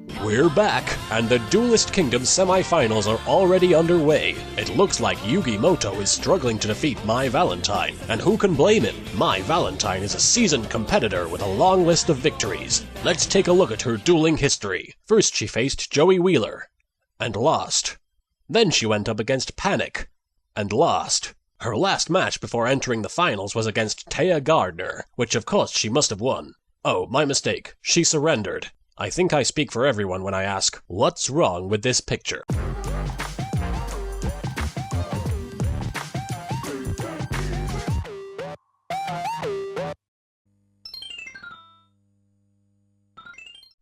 We're back, and the Duelist Kingdom semi-finals are already underway. It looks like Yugi Moto is struggling to defeat Mai Valentine, and who can blame him? Mai Valentine is a seasoned competitor with a long list of victories. Let's take a look at her dueling history. First she faced Joey Wheeler, and lost. Then she went up against Panic, and lost. Her last match before entering the finals was against Taya Gardner, which of course she must have won. Oh, my mistake. She surrendered. I think I speak for everyone when I ask, what's wrong with this picture?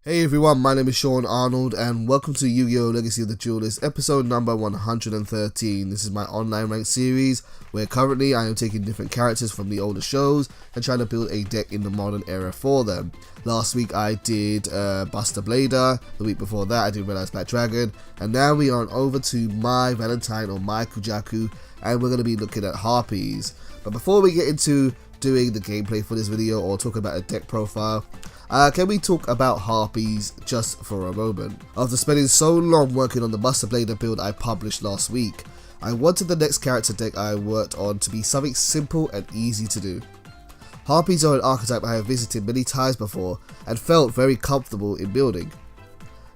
Hey everyone, my name is Sean Arnold and welcome to Yu-Gi-Oh! Legacy of the Duelist, episode number 113. This is my online ranked series where currently I am taking different characters from the older shows and trying to build a deck in the modern era for them. Last week I did Buster Blader, the week before that I did Red Eyes Black Dragon, and now we are on over to Mai Valentine or Mai Kujaku, and we're going to be looking at Harpies. But before we get into doing the gameplay for this video or talk about a deck profile, can we talk about Harpies just for a moment? After spending so long working on the Buster Blader build I published last week, I wanted the next character deck I worked on to be something simple and easy to do. Harpies are an archetype I have visited many times before and felt very comfortable in building.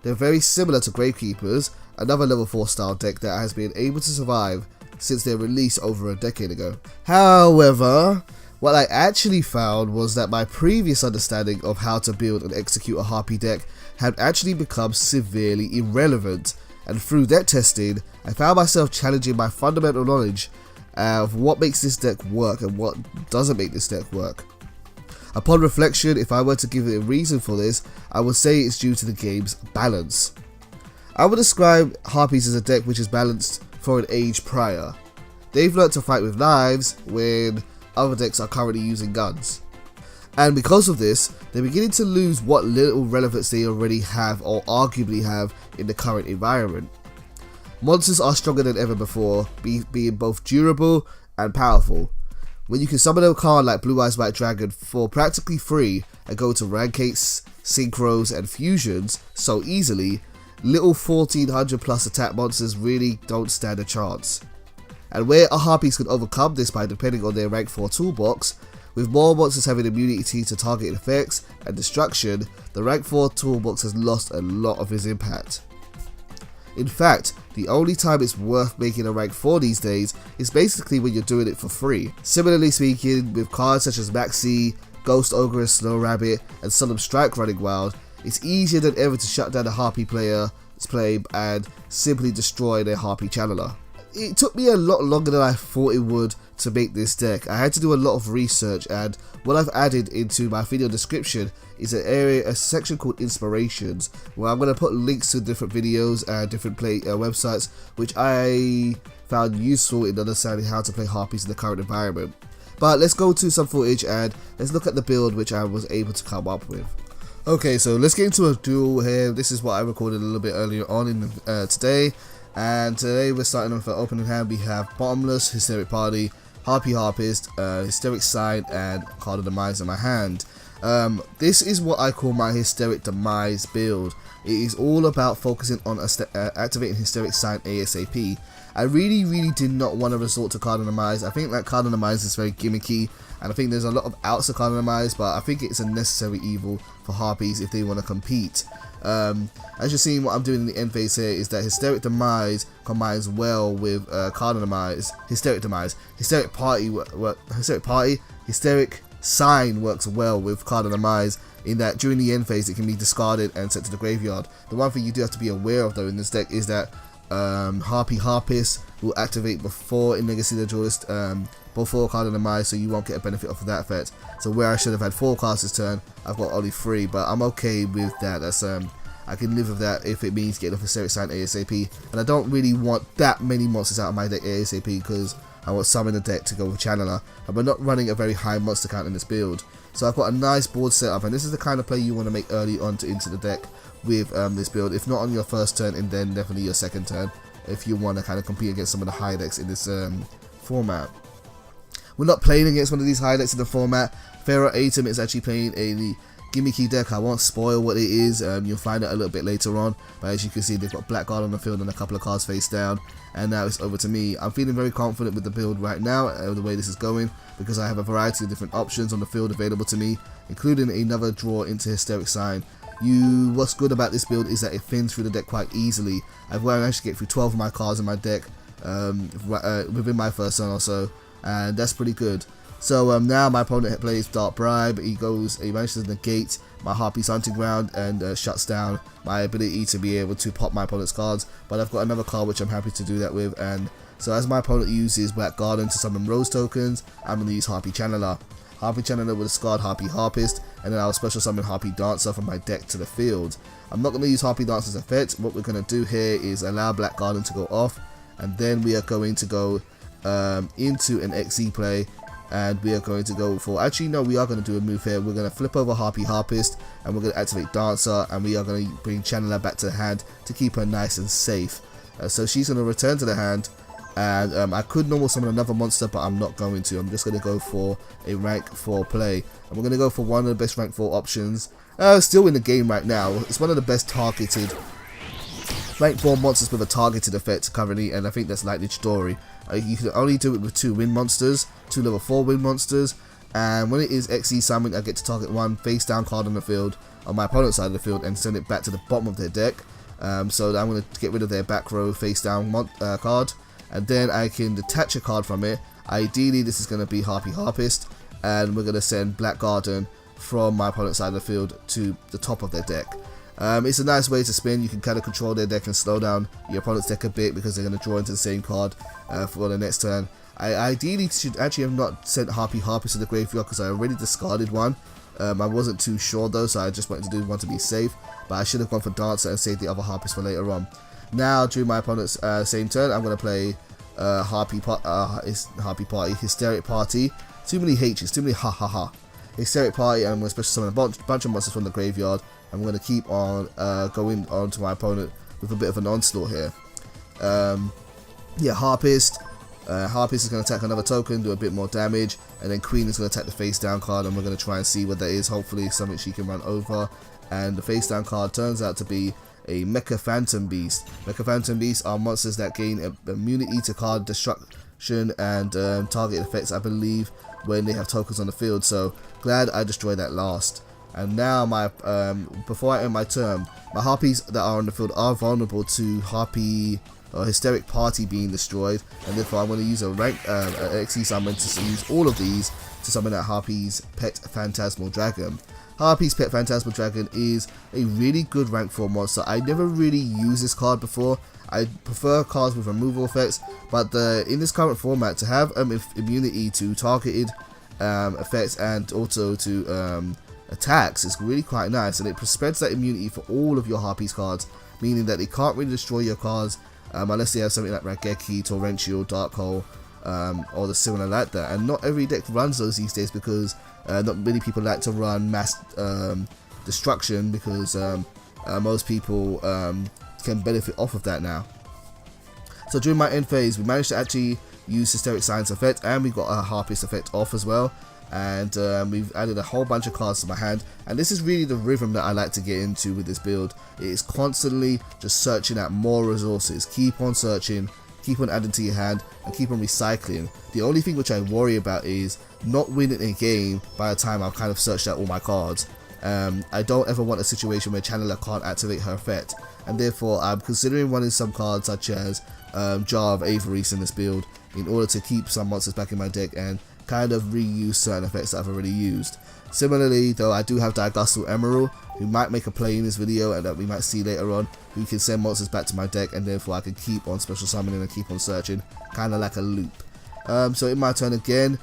They're very similar to Gravekeepers, another level 4 style deck that has been able to survive since their release over a decade ago. However, what I actually found was that my previous understanding of how to build and execute a Harpy deck had actually become severely irrelevant, and through deck testing, I found myself challenging my fundamental knowledge of what makes this deck work and what doesn't make this deck work. Upon reflection, if I were to give it a reason for this, I would say it's due to the game's balance. I would describe Harpies as a deck which is balanced for an age prior. They've learnt to fight with knives when other decks are currently using guns. And because of this, they're beginning to lose what little relevance they already have or arguably have in the current environment. Monsters are stronger than ever before, being both durable and powerful. When you can summon a card like Blue Eyes White Dragon for practically free and go to Rankates, Synchros and Fusions so easily, little 1400 plus attack monsters really don't stand a chance. And where a Harpies can overcome this by depending on their rank 4 toolbox, with more monsters having immunity to target effects and destruction, the rank 4 toolbox has lost a lot of its impact. In fact, the only time it's worth making a rank 4 these days is basically when you're doing it for free. Similarly speaking, with cards such as Maxi, Ghost Ogre, Snow Rabbit and Solemn Strike running wild, it's easier than ever to shut down a Harpy player's play and simply destroy their Harpy channeler. It took me a lot longer than I thought it would to make this deck. I had to do a lot of research, and what I've added into my video description is a section called Inspirations, where I'm going to put links to different videos and different play websites which I found useful in understanding how to play Harpies in the current environment. But let's go to some footage and let's look at the build which I was able to come up with. Okay, so let's get into a duel here. This is what I recorded a little bit earlier on in today. And today we're starting off with an opening hand. We have Bottomless, Hysteric Party, Harpy Harpist, Hysteric Sign, and Card of Demise in my hand. This is what I call my Hysteric Demise build. It is all about focusing on activating Hysteric Sign ASAP. I really did not want to resort to Card of Demise. I think that Card of Demise is very gimmicky, and I think there's a lot of outs of Card of Demise, but I think it's a necessary evil for Harpies if they want to compete. As you're seeing, what I'm doing in the end phase here is that Hysteric Demise combines well with Card of Demise, Hysteric Demise, Hysteric Party, Hysteric Sign works well with Card of Demise in that during the end phase it can be discarded and sent to the graveyard. The one thing you do have to be aware of though in this deck is that Harpy Harpist will activate before in Legacy of the Duelist, before Card of Demise, so you won't get a benefit off of that effect. So where I should have had 4 cards this turn, I've got only 3, but I'm okay with that. That's I can live with that if it means getting off Hysteric Sign ASAP. And I don't really want that many monsters out of my deck ASAP because I want some in the deck to go with Channeler, and we're not running a very high monster count in this build. So I've got a nice board set up, and this is the kind of play you want to make early on into the deck with this build. If not on your first turn, and then definitely your second turn, if you want to kind of compete against some of the high decks in this format. We're not playing against one of these high decks in the format. Pharaoh Atom is actually playing a gimmicky deck. I won't spoil what it is, you'll find out a little bit later on, but as you can see, they've got Blackguard on the field and a couple of cards face down, and now it's over to me. I'm feeling very confident with the build right now, the way this is going, because I have a variety of different options on the field available to me, including another draw into Hysteric Sign. What's good about this build is that it thins through the deck quite easily. I've managed to get through 12 of my cards in my deck within my first turn or so, and that's pretty good. So now my opponent plays Dark Bribe. He manages to negate my Harpy's Hunting Ground and shuts down my ability to be able to pop my opponent's cards, but I've got another card which I'm happy to do that with. And so as my opponent uses Black Garden to summon Rose tokens, I'm going to use Harpy Channeler. Harpy Channeler will discard Harpy Harpist, and then I'll special summon Harpy Dancer from my deck to the field. I'm not going to use Harpy Dancer's effect. What we're going to do here is allow Black Garden to go off, and then we are going to go into an XE play, and we are going to go for, actually no, we are going to do a move here. We're going to flip over Harpy Harpist, and we're going to activate Dancer, and we are going to bring Channeler back to the hand to keep her nice and safe. So she's going to return to the hand, and I could normal summon another monster, but I'm not going to. I'm just going to go for a rank 4 play, and we're going to go for one of the best rank 4 options still in the game right now. It's one of the best targeted rank 4 monsters with a targeted effect currently, and I think that's Lightning Story. You can only do it with 2 win monsters, 2 level 4 win monsters, and when it is XE summoned, I get to target one face down card on the field, on my opponent's side of the field, and send it back to the bottom of their deck. So I'm going to get rid of their back row face down card, and then I can detach a card from it. Ideally this is going to be Harpy Harpist, and we're going to send Black Garden from my opponent's side of the field to the top of their deck. It's a nice way to spin. You can kind of control their deck and slow down your opponent's deck a bit, because they're going to draw into the same card for the next turn. I ideally should actually have not sent Harpy Harpist to the graveyard, because I already discarded one. I wasn't too sure though, so I just wanted to do one to be safe, but I should have gone for Dancer and saved the other Harpist for later on. Now during my opponent's same turn, I'm going to play Harpy Party, Hysteric Party. Too many H's, too many ha ha ha. Hysteric Party, and I'm going to special summon a bunch of monsters from the graveyard. I'm going to keep on going on to my opponent with a bit of an onslaught here. Yeah, Harpist. Harpist is going to attack another token, do a bit more damage, and then Queen is going to attack the face down card, and we're going to try and see what that is. Hopefully something she can run over. And the face down card turns out to be a Mecha Phantom Beast. Mecha Phantom Beasts are monsters that gain immunity to card destruction and target effects, I believe, when they have tokens on the field. So glad I destroyed that last. And now my before I end my turn, my Harpies that are on the field are vulnerable to Harpy or Hysteric Party being destroyed, and therefore I'm going to use a rank XE summon to use all of these to summon out Harpy's Pet Phantasmal Dragon. Harpy's Pet Phantasmal Dragon is a really good rank 4 monster. I never really used this card before. I prefer cards with removal effects, but in this current format, to have immunity to targeted effects and also to attacks is really quite nice, and it spreads that immunity for all of your Harpies cards, meaning that they can't really destroy your cards unless they have something like Raigeki, Torrential, Dark Hole, or the similar like that. And not every deck runs those these days, because not many people like to run mass destruction, because most people can benefit off of that now. So during my end phase, we managed to actually use Hysteric Sign's effect, and we got a Harpist effect off as well. And we've added a whole bunch of cards to my hand, and this is really the rhythm that I like to get into with this build. It is constantly just searching out more resources. Keep on searching, keep on adding to your hand, and keep on recycling. The only thing which I worry about is not winning a game by the time I've kind of searched out all my cards. I don't ever want a situation where Channeler can't activate her effect, and therefore I'm considering running some cards such as Jar of Avarice in this build, in order to keep some monsters back in my deck and kind of reuse certain effects that I've already used. Similarly though, I do have Diagustal Emerald, who might make a play in this video and that we might see later on, who can send monsters back to my deck, and therefore I can keep on special summoning and keep on searching, kind of like a loop. So in my turn again,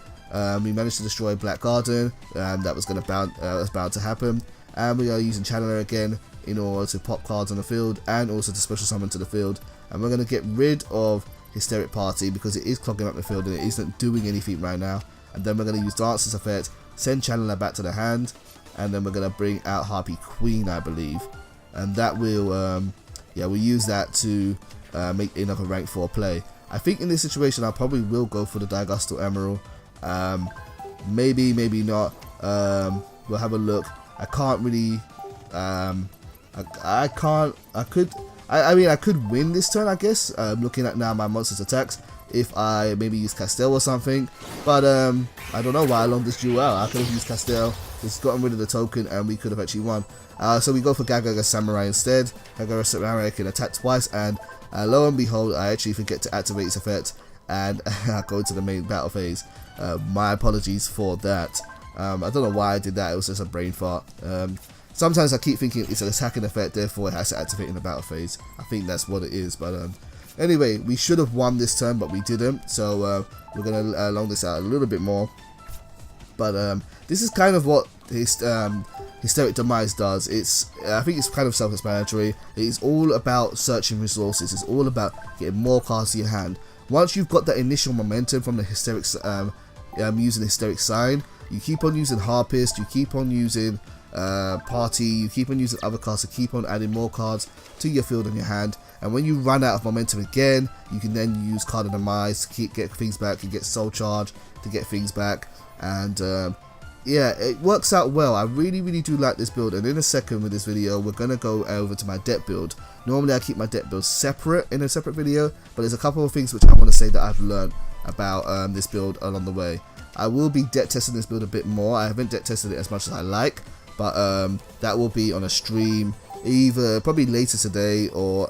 we managed to destroy Black Garden. That was bound to happen, and we are using Channeler again in order to pop cards on the field and also to special summon to the field. And we're going to get rid of Hysteric Party because it is clogging up the field and it isn't doing anything right now. And then we're going to use Dancer's effect, send Channeler back to the hand, and then we're going to bring out Harpy Queen, I believe, and that will we'll use that to make another rank 4 play. I think in this situation I probably will go for the Diagustal Emerald. Maybe not. We'll have a look. I can't really, I could win this turn, I guess, looking at now my monster's attacks, if I maybe use Castell or something, but I don't know why I long this Duel. I could have used Castell, just gotten rid of the token, and we could have actually won. So we go for Gagaga Samurai instead. Gagaga Samurai can attack twice, and lo and behold, I actually forget to activate its effect, and I go to the main battle phase. My apologies for that. I don't know why I did that, it was just a brain fart. Sometimes I keep thinking it's an attacking effect, therefore it has to activate in the battle phase. I think that's what it is, but anyway, we should have won this turn, but we didn't, so we're going to long this out a little bit more. But this is kind of what Hysteric Demise does. I think it's kind of self-explanatory. It's all about searching resources. It's all about getting more cards to your hand. Once you've got that initial momentum from the Hysteric, using Hysteric Sign, you keep on using Harpist, you keep on using Party, you keep on using other cards to keep on adding more cards to your field in your hand. And when you run out of momentum again, you can then use Card of Demise to get things back. You get Soul Charge to get things back, and yeah, it works out well. I really do like this build, and in a second with this video we're gonna go over to my deck build. Normally I keep my deck build separate in a separate video, but there's a couple of things which I want to say that I've learned about this build along the way. I will be deck testing this build a bit more. I haven't deck tested it as much as I like, but that will be on a stream either probably later today or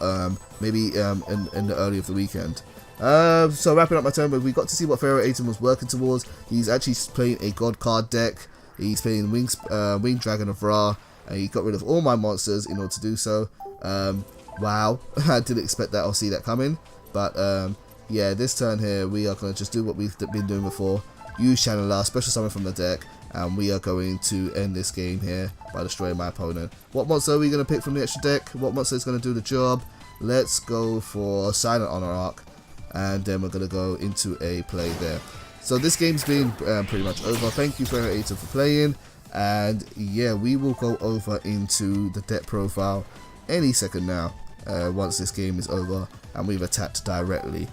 maybe in the early of the weekend. So wrapping up my turn, but we got to see what Pharaoh Aiden was working towards. He's actually playing a God card deck. He's playing Winged Dragon of Ra, and he got rid of all my monsters in order to do so. Wow, I didn't expect that or see that coming. But yeah, this turn here we are going to just do what we've been doing before. Use Channeler, special summon from the deck, and we are going to end this game here by destroying my opponent. What monster are we going to pick from the extra deck? What monster is going to do the job? Let's go for Silent Monarch, and then we're going to go into a play there. So this game's been pretty much over. Thank you, Pharaoh Aiden, for playing, and yeah, we will go over into the deck profile any second now, once this game is over and we've attacked directly.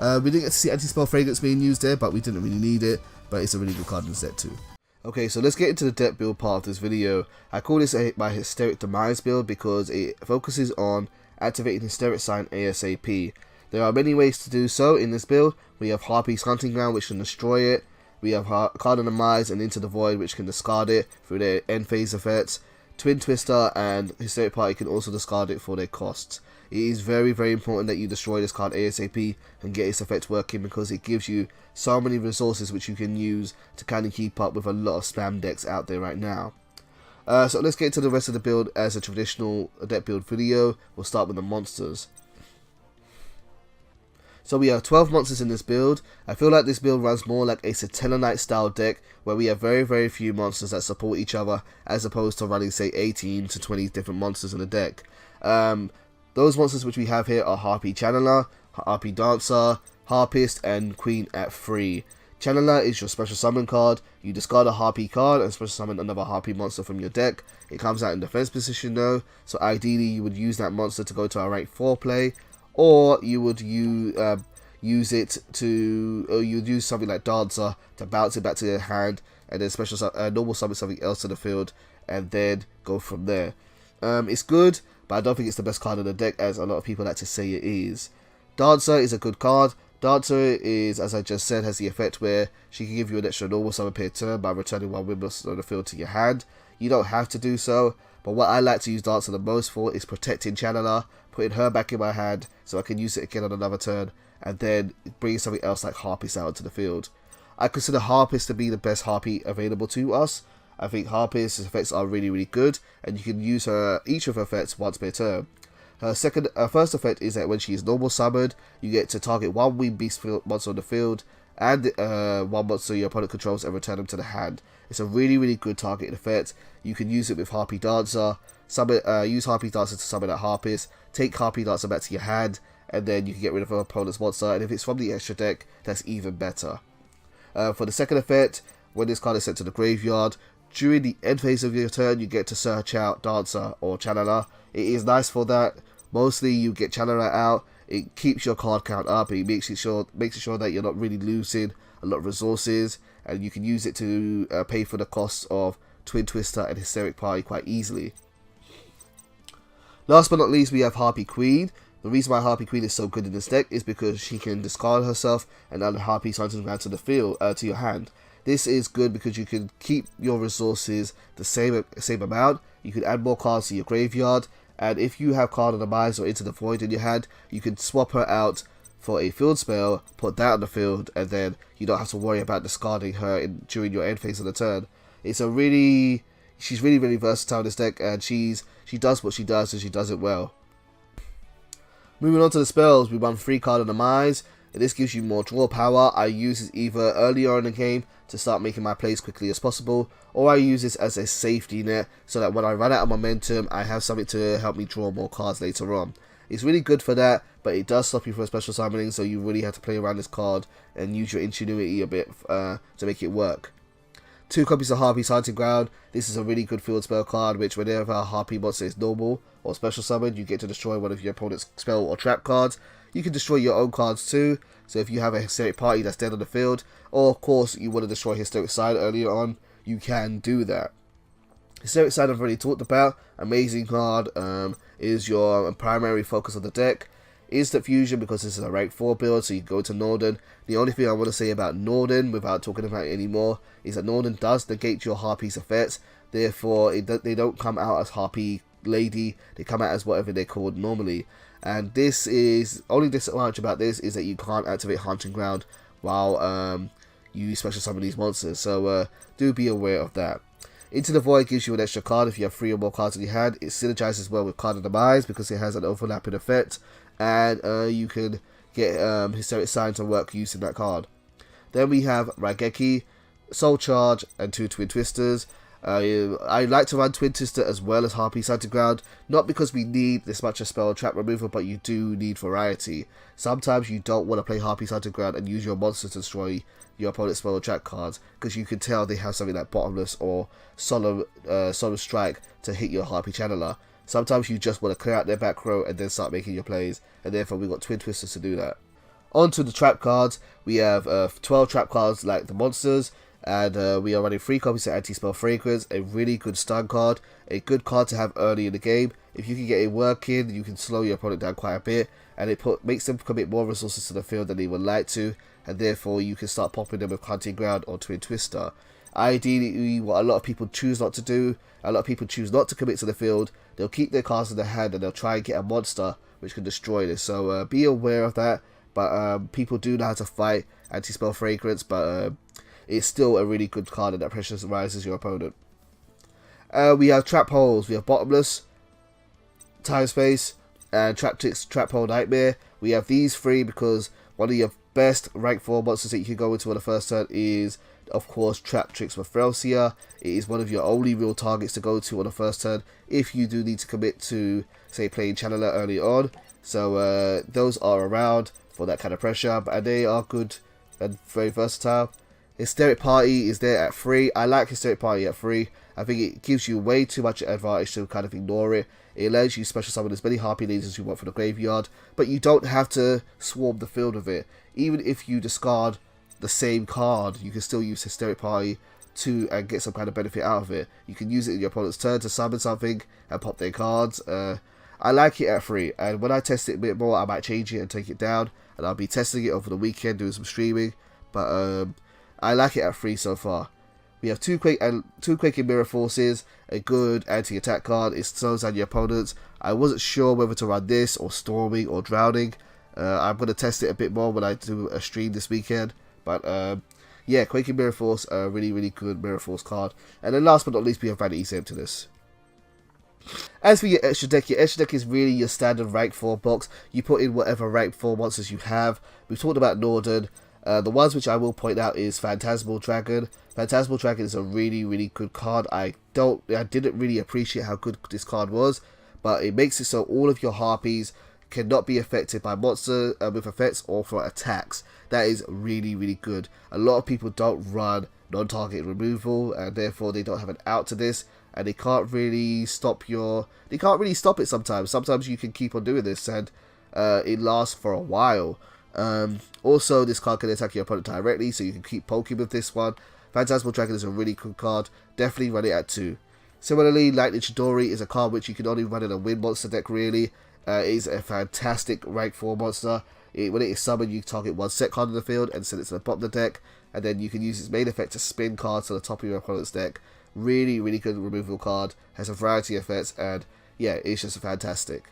We didn't get to see Anti-Spell Fragrance being used there, but we didn't really need it, but it's a really good card in the set too. Okay, so let's get into the deck build part of this video. I call this my Hysteric Demise build because it focuses on activating Hysteric Sign ASAP. There are many ways to do so in this build. We have Harpy's Hunting Ground, which can destroy it. We have Card of Demise and Into the Void, which can discard it through their end phase effects. Twin Twister and Hysteric Party can also discard it for their costs. It is very important that you destroy this card ASAP and get its effect working, because it gives you so many resources which you can use to kind of keep up with a lot of spam decks out there right now. So let's get to the rest of the build as a traditional deck build video. We'll start with the monsters. So we have 12 monsters in this build. I feel like this build runs more like a Satella Knight style deck, where we have very few monsters that support each other, as opposed to running say 18 to 20 different monsters in a deck. Those monsters which we have here are Harpy Channeler, Harpy Dancer, Harpist, and Queen at 3. Channeler is your special summon card. You discard a Harpy card and special summon another Harpy monster from your deck. It comes out in defense position though, so ideally you would use that monster to go to a rank 4 play, or you would use something like Dancer to bounce it back to your hand, and then normal summon something else to the field, and then go from there. It's good, but I don't think it's the best card in the deck, as a lot of people like to say it is. Dancer is a good card. Dancer is, as I just said, has the effect where she can give you an extra normal summon per turn by returning one win monster on the field to your hand. You don't have to do so, but what I like to use Dancer the most for is protecting Channeler, putting her back in my hand so I can use it again on another turn, and then bring something else like Harpist out into the field. I consider Harpist to be the best Harpy available to us. I think Harpist's effects are really good, and you can use each of her effects once per turn. Her first effect is that when she is normal summoned, you get to target one winged beast monster on the field, and one monster your opponent controls, and return them to the hand. It's a really good targeted effect. You can use it with Harpy Dancer, use Harpy Dancer to summon a Harpist, take Harpy Dancer back to your hand, and then you can get rid of an opponent's monster, and if it's from the extra deck, that's even better. For the second effect, when this card is sent to the graveyard, during the end phase of your turn, you get to search out Dancer or Channeler. It is nice for that. Mostly you get Channeler out, it keeps your card count up, it makes it sure that you're not really losing a lot of resources, and you can use it to pay for the cost of Twin Twister, and Hysteric Party quite easily. Last but not least, we have Harpy Queen. The reason why Harpy Queen is so good in this deck is because she can discard herself and add Harpy hunting ground to the field, to your hand. This is good because you can keep your resources the same amount. You can add more cards to your graveyard, and if you have Card of the Demise or Into the Void in your hand, you can swap her out for a field spell, put that on the field, and then you don't have to worry about discarding her during your end phase of the turn. She's really versatile in this deck, and she does what she does, and she does it well. Moving on to the spells, we run 3 Card of the Demise, and this gives you more draw power. I use this either earlier in the game to start making my plays quickly as possible, or I use this as a safety net so that when I run out of momentum, I have something to help me draw more cards later on. It's really good for that, but it does stop you from special summoning, so you really have to play around this card and use your ingenuity a bit to make it work. 2 copies of Harpy's Hunting Ground. This is a really good field spell card, which whenever a Harpy monster is normal or special summoned, you get to destroy one of your opponent's spell or trap cards. You can destroy your own cards too, so if you have a Hysteric Party that's dead on the field, or of course you want to destroy Hysteric Side earlier on, you can do that. Hysteric Side I've already talked about. Amazing card, is your primary focus of the deck. Instant Fusion, because this is a rank 4 build, so you can go to Norden. The only thing I want to say about Norden, without talking about it anymore, is that Norden does negate your Harpy's effects. Therefore, they don't come out as Harpie Lady, they come out as whatever they're called normally. And this is, only disadvantage about this is that you can't activate Hunting Ground while you special summon these monsters, so do be aware of that. Into the Void gives you an extra card if you have 3 or more cards in your hand. It synergizes well with Card of the Demise because it has an overlapping effect, and you can get Hysteric Sign to work using that card. Then we have Raigeki, Soul Charge, and 2 Twin Twisters. I like to run Twin Twister as well as Harpy's Hunting Ground, not because we need this much a spell trap removal, but you do need variety. Sometimes you don't want to play Harpy's Hunting Ground and use your monsters to destroy your opponent's spell trap cards, because you can tell they have something like Bottomless or Solemn Strike to hit your Harpy Channeler. Sometimes you just want to clear out their back row and then start making your plays, and therefore we've got Twin Twisters to do that. On to the trap cards. We have 12 trap cards like the monsters, and we are running 3 copies of Anti-Spell Fragrance, a really good stun card, a good card to have early in the game. If you can get it working, you can slow your opponent down quite a bit, and it makes them commit more resources to the field than they would like to, and therefore you can start popping them with Hunting Ground or Twin Twister. Ideally, what a lot of people choose not to do, a lot of people choose not to commit to the field. They'll keep their cards in their hand and they'll try and get a monster which can destroy this, so be aware of that. But people do know how to fight Anti-Spell Fragrance, but it's still a really good card, and that pressurizes your opponent. We have Trap Holes. We have Bottomless, Time Space, and Trap Hole Nightmare. We have these 3 because one of your best rank 4 monsters that you can go into on the first turn is, of course, Trap Tricks with Threlsia. It is one of your only real targets to go to on the first turn if you do need to commit to, say, playing Channeler early on. So those are around for that kind of pressure, and they are good and very versatile. Hysteric Party is there at 3. I like Hysteric Party at 3. I think it gives you way too much advantage to kind of ignore it. It allows you to special summon as many Harpie Ladies as you want from the graveyard, but you don't have to swarm the field with it. Even if you discard the same card, you can still use Hysteric Party and get some kind of benefit out of it. You can use it in your opponent's turn to summon something and pop their cards. I like it at 3, and when I test it a bit more, I might change it and take it down, and I'll be testing it over the weekend, doing some streaming, but I like it at 3 so far. We have 2 Quaking Mirror Forces, a good anti-attack card. It slows down your opponents. I wasn't sure whether to run this or Storming or Drowning. I'm going to test it a bit more when I do a stream this weekend. But yeah, Quaking Mirror Force, a really, really good Mirror Force card. And then last but not least, we have Vanity's Emptiness. As for your extra deck is really your standard rank 4 box. You put in whatever rank 4 monsters you have. We've talked about Norden. The ones which I will point out is Phantasmal Dragon. Phantasmal Dragon is a really, really good card. I didn't really appreciate how good this card was, but it makes it so all of your Harpies cannot be affected by monster with effects or for attacks. That is really, really good. A lot of people don't run non-target removal, and therefore they don't have an out to this, and they can't really stop it sometimes. Sometimes you can keep on doing this, and it lasts for a while. Also, this card can attack your opponent directly, so you can keep poking with this one. Phantasmal Dragon is a really cool card, definitely run it at 2. Similarly, Lightning Chidori is a card which you can only run in a wind monster deck really. It is a fantastic rank 4 monster. When it is summoned, you target one set card in the field and send it to the bottom of the deck, and then you can use its main effect to spin cards to the top of your opponent's deck. Really, really good removal card, has a variety of effects, and yeah, it's just fantastic.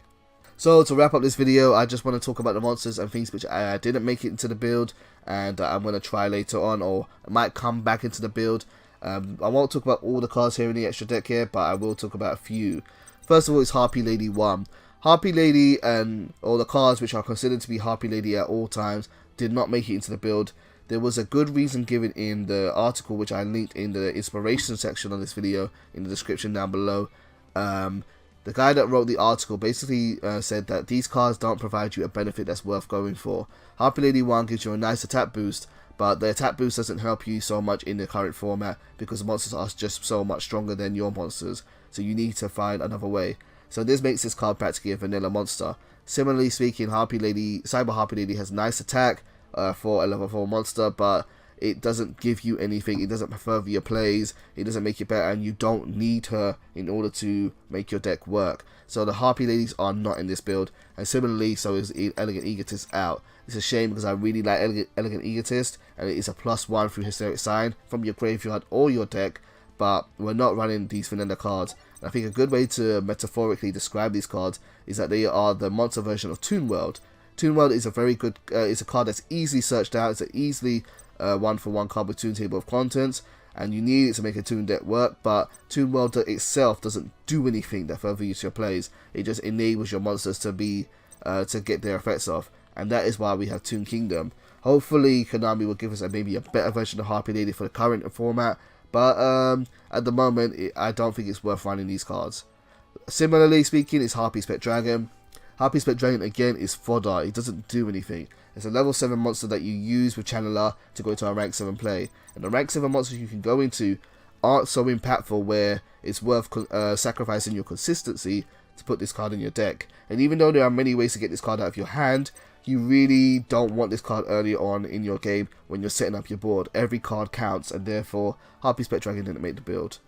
So to wrap up this video, I just want to talk about the monsters and things which I didn't make it into the build, and I'm going to try later on, or I might come back into the build. I won't talk about all the cards here in the extra deck here, but I will talk about a few. First of all is Harpie Lady 1. Harpie Lady and all the cards which are considered to be Harpie Lady at all times did not make it into the build. There was a good reason given in the article which I linked in the inspiration section of this video in the description down below. The guy that wrote the article basically said that these cards don't provide you a benefit that's worth going for. Harpie Lady 1 gives you a nice attack boost, but the attack boost doesn't help you so much in the current format because the monsters are just so much stronger than your monsters, so you need to find another way. So this makes this card practically a vanilla monster. Similarly speaking, Cyber Harpie Lady has nice attack for a level 4 monster, but it doesn't give you anything. It doesn't further your plays, it doesn't make it better, and you don't need her in order to make your deck work. So the Harpie Ladies are not in this build, and similarly so is Elegant Egotist out. It's a shame because I really like Elegant Egotist, and it is a +1 through Hysteric Sign from your graveyard or your deck, but we're not running these vanilla cards. And I think a good way to metaphorically describe these cards is that they are the monster version of Toon World. Toon World is a very good, it's a card that's easily searched out. It's an easily 1-for-1 card with Toon Table of Contents, and you need it to make a Toon deck work, but Toon World itself doesn't do anything that further use your plays. It just enables your monsters to get their effects off, and that is why we have Toon Kingdom. Hopefully Konami will give us maybe a better version of Harpie Lady for the current format, but at the moment I don't think it's worth running these cards. Similarly speaking is Harpie Spec Dragon. Harpie Spec Dragon again is fodder. It doesn't do anything. It's a level 7 monster that you use with Channeler to go into a rank 7 play, and the rank 7 monsters you can go into aren't so impactful where it's worth sacrificing your consistency to put this card in your deck. And even though there are many ways to get this card out of your hand, you really don't want this card early on in your game when you're setting up your board. Every card counts, and therefore Harpie Spec Dragon didn't make the build.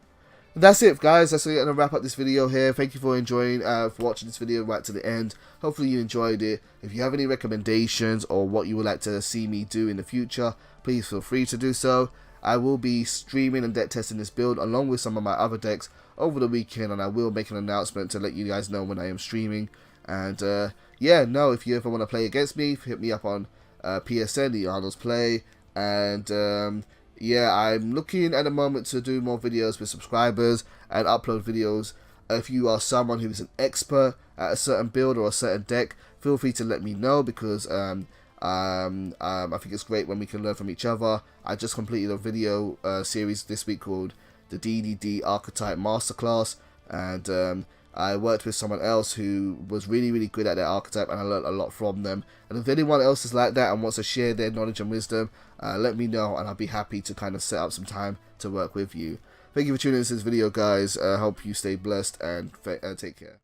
And that's it, guys. That's going to wrap up this video here. Thank you for enjoying, for watching this video right to the end. Hopefully you enjoyed it. If you have any recommendations or what you would like to see me do in the future, please feel free to do so. I will be streaming and deck testing this build along with some of my other decks over the weekend, and I will make an announcement to let you guys know when I am streaming. And yeah, no, if you ever want to play against me, hit me up on PSN, the Arnold's Play. And yeah, I'm looking at the moment to do more videos with subscribers and upload videos. If you are someone who is an expert at a certain build or a certain deck, feel free to let me know, because I think it's great when we can learn from each other. I just completed a video series this week called the DDD Archetype Masterclass, and I worked with someone else who was really good at their archetype, and I learned a lot from them. And if anyone else is like that and wants to share their knowledge and wisdom, let me know, and I'll be happy to kind of set up some time to work with you. Thank you for tuning into this video, guys. I hope you stay blessed and take care.